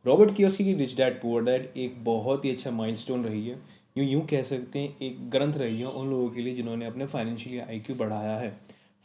Robert Kiyosaki की rich Dad Poor dad एक बहुत ही अच्छा माइलस्टोन रही है। यूँ कह सकते हैं एक ग्रंथ रही है उन लोगों के लिए जिन्होंने अपने फाइनेंशियली आईक्यू बढ़ाया है।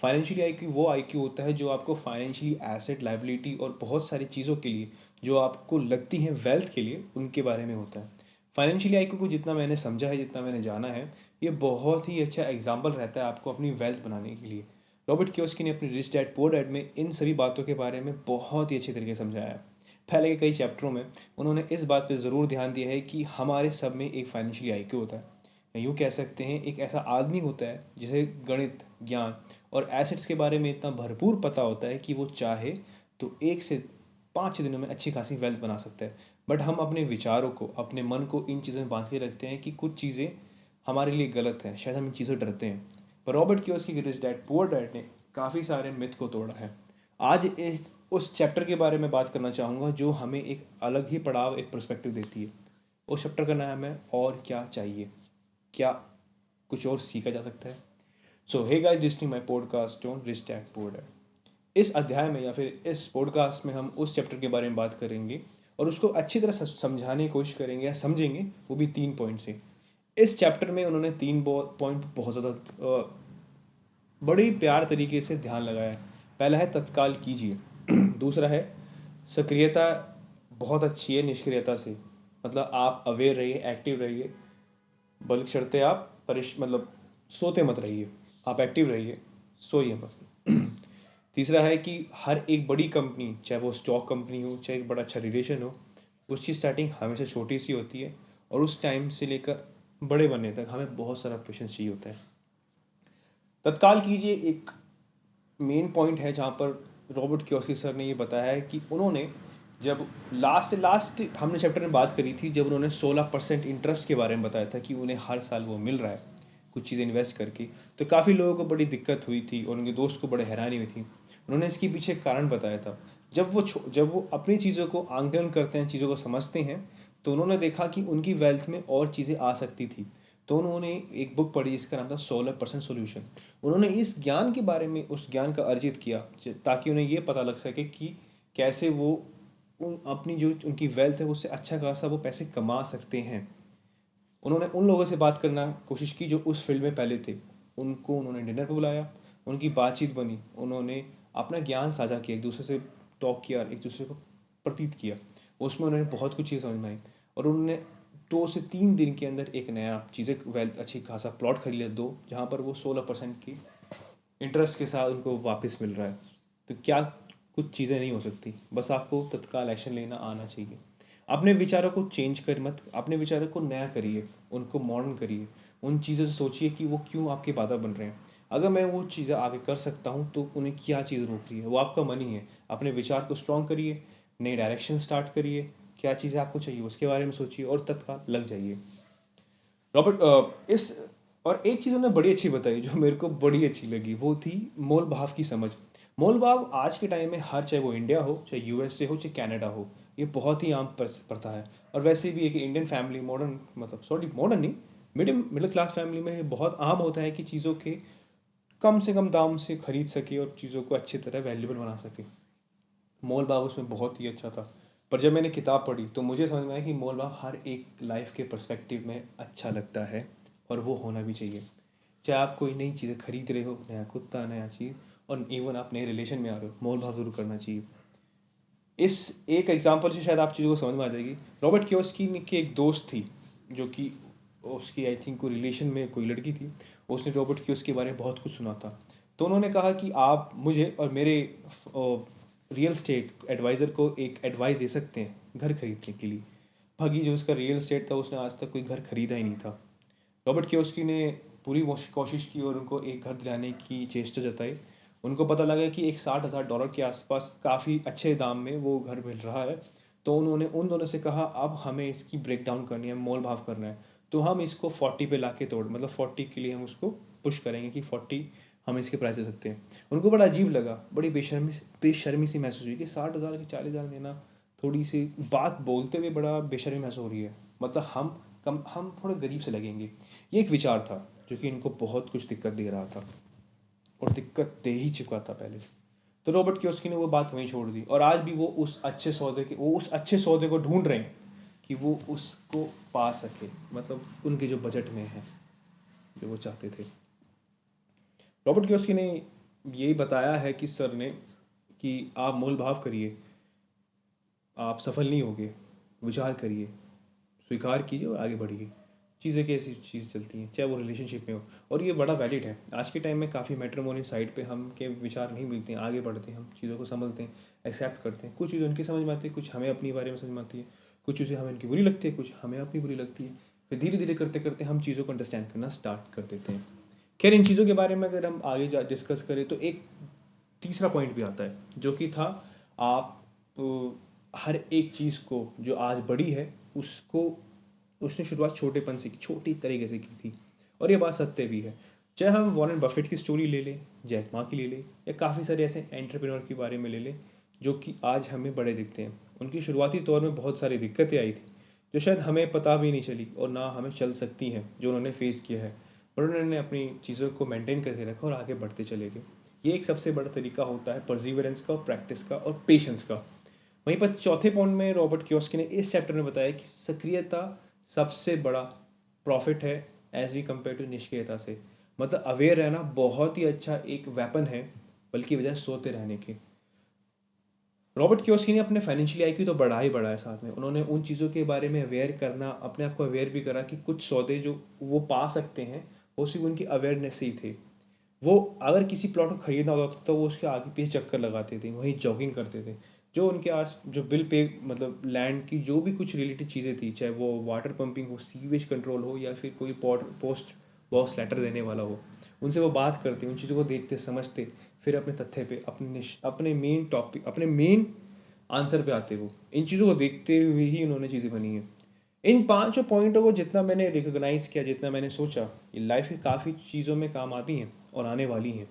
फाइनेंशियली आईक्यू वो आईक्यू होता है जो आपको फाइनेंशियली एसेट लायबिलिटी और बहुत सारी चीज़ों के लिए जो आपको लगती हैं वेल्थ के लिए उनके बारे में होता है। फाइनेंशियली आईक्यू को जितना मैंने समझा है, जितना मैंने जाना है, ये बहुत ही अच्छा एग्जाम्पल रहता है आपको अपनी वेल्थ बनाने के लिए। रॉबर्ट कियोसाकी ने अपनी रिच डैड पुअर डैड में इन सभी बातों के बारे में बहुत ही अच्छे तरीके से समझाया है। पहले के कई चैप्टरों में उन्होंने इस बात पे ज़रूर ध्यान दिया है कि हमारे सब में एक फाइनेंशियली आईक्यू होता है, या यूँ कह सकते हैं एक ऐसा आदमी होता है जिसे गणित, ज्ञान और एसेट्स के बारे में इतना भरपूर पता होता है कि वो चाहे तो 1 से 5 दिनों में अच्छी खासी वेल्थ बना सकता है। बट हम अपने विचारों को, अपने मन को इन चीज़ों में बांध के रखते हैं कि कुछ चीज़ें हमारे लिए गलत हैं, शायद हम इन चीज़ों से डरते हैं। पर रॉबर्ट कियोसाकी की रिच डैड पुअर डैड ने काफ़ी सारे मिथ को तोड़ा है। आज एक उस चैप्टर के बारे में बात करना चाहूँगा जो हमें एक अलग ही पड़ाव, एक पर्सपेक्टिव देती है। उस चैप्टर का नाम है और क्या चाहिए, क्या कुछ और सीखा जा सकता है। So hey guys listening my podcast on Rich Dad Poor Dad. इस अध्याय में या फिर इस पॉडकास्ट में हम उस चैप्टर के बारे में बात करेंगे और उसको अच्छी तरह समझाने की कोशिश करेंगे या समझेंगे, वो भी 3 पॉइंट से। इस चैप्टर में उन्होंने 3 पॉइंट बहुत ज़्यादा बड़ी प्यार तरीके से ध्यान लगाया है। पहला है तत्काल कीजिए। दूसरा है सक्रियता बहुत अच्छी है निष्क्रियता से, मतलब आप अवेयर रहिए, एक्टिव रहिए, बशर्ते आप मतलब सोते मत रहिए, आप एक्टिव रहिए, सोइए मत। तीसरा है कि हर एक बड़ी कंपनी, चाहे वो स्टॉक कंपनी हो, चाहे एक बड़ा अच्छा रिलेशन हो, उसकी स्टार्टिंग हमेशा छोटी सी होती है और उस टाइम से लेकर बड़े बनने तक हमें बहुत सारा पेशेंस चाहिए होता है। तत्काल कीजिए एक मेन पॉइंट है जहाँ पर रॉबर्ट कियोसाकी सर ने ये बताया है कि उन्होंने जब लास्ट से लास्ट हमने चैप्टर में बात करी थी, जब उन्होंने 16% इंटरेस्ट के बारे में बताया था कि उन्हें हर साल वो मिल रहा है कुछ चीज़ें इन्वेस्ट करके, तो काफ़ी लोगों को बड़ी दिक्कत हुई थी और उनके दोस्त को बड़े हैरानी हुई थी। उन्होंने इसके पीछे कारण बताया था। जब वो अपनी चीज़ों को आंकलन करते हैं, चीज़ों को समझते हैं, तो उन्होंने देखा कि उनकी वेल्थ में और चीज़ें आ सकती थी। तो उन्होंने एक बुक पढ़ी जिसका नाम था 16% सोल्यूशन। उन्होंने इस ज्ञान के बारे में, उस ज्ञान का अर्जित किया ताकि उन्हें ये पता लग सके कि कैसे वो अपनी जो उनकी वेल्थ है उससे अच्छा खासा वो पैसे कमा सकते हैं। उन्होंने उन लोगों से बात करना कोशिश की जो उस फील्ड में पहले थे। उनको उन्होंने डिनर पे बुलाया, उनकी बातचीत बनी, उन्होंने अपना ज्ञान साझा किया, एक दूसरे से टॉक किया, एक दूसरे को प्रतीत किया। उसमें उन्होंने बहुत कुछ चीज़ समझ में आई और उन्होंने 2 से 3 दिन के अंदर एक नया चीज़ें वेल्थ अच्छी खासा प्लॉट खरीद लिया, दो, जहाँ पर वो 16% की इंटरेस्ट के साथ उनको वापस मिल रहा है। तो क्या कुछ चीज़ें नहीं हो सकती, बस आपको तत्काल एक्शन लेना आना चाहिए। अपने विचारों को चेंज कर मत, अपने विचारों को नया करिए, उनको मॉडर्न करिए, उन चीज़ों से सोचिए कि वो क्यों आपकी बाधा बन रहे हैं। अगर मैं वो चीज़ें आगे कर सकता हूँ तो उन्हें क्या चीज़ रोक रही है, वो आपका मन ही है। अपने विचार को स्ट्रॉन्ग करिए, नई डायरेक्शन स्टार्ट करिए, क्या चीज़ें आपको चाहिए उसके बारे में सोचिए और तत्काल लग जाइए। रॉबर्ट इस और एक चीज़ उन्होंने बड़ी अच्छी बताई जो मेरे को बड़ी अच्छी लगी, वो थी मोल भाव की समझ। मोल भाव आज के टाइम में हर, चाहे वो इंडिया हो, चाहे यूएसए हो, चाहे कनाडा हो, ये बहुत ही आम प्रथा है। और वैसे भी एक इंडियन फैमिली, मॉडर्न मतलब सॉरी मॉडर्न नहीं, मिडिल क्लास फैमिली में ये बहुत आम होता है कि चीज़ों के कम से कम दाम से खरीद सके और चीज़ों को अच्छी तरह वैल्यूबल बना सके। मोल भाव उसमें बहुत ही अच्छा था। पर जब मैंने किताब पढ़ी तो मुझे समझ में आया कि मोल भाव हर एक लाइफ के पर्सपेक्टिव में अच्छा लगता है और वो होना भी चाहिए। चाहे आप कोई नई चीज़ें खरीद रहे हो, नया कुत्ता, नया चीज़, और इवन आप नए रिलेशन में आ रहे हो, मोल भाव ज़रूर करना चाहिए। इस एक एग्जांपल से शायद आप चीज़ों को समझ में आ जाएगी। रॉबर्ट कियोसाकी की एक दोस्त थी जो कि उसकी आई थिंक कोई रिलेशन में कोई लड़की थी। उसने रॉबर्ट कियोसाकी के बारे में बहुत कुछ सुना था। तो उन्होंने कहा कि आप मुझे और मेरे रियल स्टेट एडवाइज़र को एक एडवाइस दे सकते हैं घर खरीदने के लिए। भागी जो उसका रियल स्टेट था, उसने आज तक कोई घर खरीदा ही नहीं था। रॉबर्ट कियोसाकी ने पूरी कोशिश की और उनको एक घर दिलाने की चेष्टा जताई। उनको पता लगा कि एक $60,000 के आसपास काफ़ी अच्छे दाम में वो घर मिल रहा है। तो उन्होंने उन दोनों से कहा अब हमें इसकी ब्रेक डाउन करनी है, मोल भाव करना है। तो हम इसको 40 पे ला के तोड़, मतलब 40 के लिए हम उसको पुश करेंगे कि 40 हम इसके प्राइस दे सकते हैं। उनको बड़ा अजीब लगा, बड़ी बेशर्मी सी महसूस हुई कि 60,000 की 40,000 देना, थोड़ी सी बात बोलते हुए बड़ा बेशर्मी महसूस हो रही है, मतलब हम थोड़े गरीब से लगेंगे। ये एक विचार था जो कि इनको बहुत कुछ दिक्कत दे रहा था और दिक्कत दे ही चुका था पहले। तो रॉबर्ट कियोस्की ने वो बात वहीं छोड़ दी और आज भी वो उस अच्छे सौदे को ढूंढ रहे हैं कि वो उसको पा सके, मतलब उनके जो बजट में है जो वो चाहते थे। रॉबर्ट कियोस्की ने यही बताया है कि सर ने कि आप मोल भाव करिए, आप सफल नहीं होगे, विचार करिए, स्वीकार कीजिए और आगे बढ़िए। चीज़ें कैसी चीज़ चलती हैं, चाहे वो रिलेशनशिप में हो, और ये बड़ा वैलिड है। आज के टाइम में काफ़ी मैट्रिमोनी साइट पे हम के विचार नहीं मिलते हैं, आगे बढ़ते हैं, हम चीज़ों को समझते हैं, एक्सेप्ट करते हैं। कुछ चीज़ें उनकी समझ में आती है, कुछ हमें अपनी बारे में समझ में आती है, कुछ चीज़ें हमें उनकी बुरी लगती है, कुछ हमें अपनी बुरी लगती है। फिर धीरे धीरे करते करते हम चीज़ों को अंडरस्टैंड करना स्टार्ट कर देते हैं। खैर, इन चीज़ों के बारे में अगर हम आगे डिस्कस करें तो एक तीसरा पॉइंट भी आता है जो कि था, आप हर एक चीज़ को जो आज बड़ी है उसको उसने शुरुआत छोटेपन से की, छोटी तरीके से की थी। और ये बात सत्य भी है। चाहे हम वॉरेन बफेट की स्टोरी ले लें, जैक मा की ले लें, या काफ़ी सारे ऐसे एंटरप्रेन्योर के बारे में ले लें जो कि आज हमें बड़े दिखते हैं। उनकी शुरुआती तौर में बहुत सारी दिक्कतें आई थी जो शायद हमें पता भी नहीं चली और ना हमें चल सकती हैं, जो उन्होंने फेस किया है। पर उन्होंने अपनी चीज़ों को मेंटेन करके रखा और आगे बढ़ते चले गए। ये एक सबसे बड़ा तरीका होता है परसिवरेंस का, प्रैक्टिस का और पेशेंस का। वहीं पर चौथे पॉइंट में रॉबर्ट कियोस्की ने इस चैप्टर में बताया कि सक्रियता सबसे बड़ा प्रॉफिट है एज वी कंपेयर टू निष्क्रियता से। मतलब अवेयर रहना बहुत ही अच्छा एक वेपन है, बल्कि वजह सोते रहने के। रॉबर्ट कियोस्की ने अपने फाइनेंशियल आईक्यू तो बढ़ा ही बढ़ाया, साथ में उन्होंने उन चीज़ों के बारे में अवेयर करना, अपने आप को अवेयर भी करा कि कुछ सौदे जो वो पा सकते हैं वो सिर्फ उनकी अवेयरनेस से ही थे। वो अगर किसी प्लॉट को खरीदना होता था तो वो उसके आगे पीछे चक्कर लगाते थे, वहीं जॉगिंग करते थे। जो उनके आस जो बिल पे मतलब लैंड की जो भी कुछ रिलेटेड चीज़ें थी, चाहे वो वाटर पंपिंग हो, सीवेज कंट्रोल हो, या फिर कोई पोस्ट बॉक्स लेटर देने वाला हो, उनसे वो बात करते, उन चीज़ों को देखते समझते, फिर अपने तथ्य पे अपने मेन टॉपिक, अपने मेन आंसर पे आते। वो इन चीज़ों को देखते हुए ही उन्होंने चीज़ें बनी हैं। इन पांचों पॉइंटों को जितना मैंने रिकॉग्नाइज़ किया, जितना मैंने सोचा, ये लाइफ में काफ़ी चीज़ों में काम आती हैं और आने वाली हैं।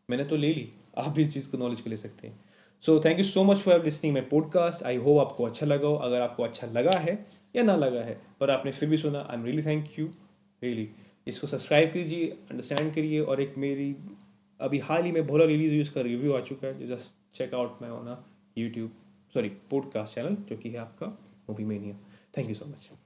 मैंने तो ले ली, आप भी इस चीज़ को नॉलेज को ले सकते हैं। So thank you so much for listening my podcast. I hope आपको अच्छा लगा हो। अगर आपको अच्छा लगा है या ना लगा है पर आपने फिर भी सुना, I am really thank you, really. इसको सब्सक्राइब कीजिए, अंडरस्टैंड करिए, और एक मेरी अभी हाल ही में भोला रिलीज हुई उसका रिव्यू आ चुका है, just check out my own YouTube, sorry, podcast channel, जो कि है आपका movie mania. Thank you so much.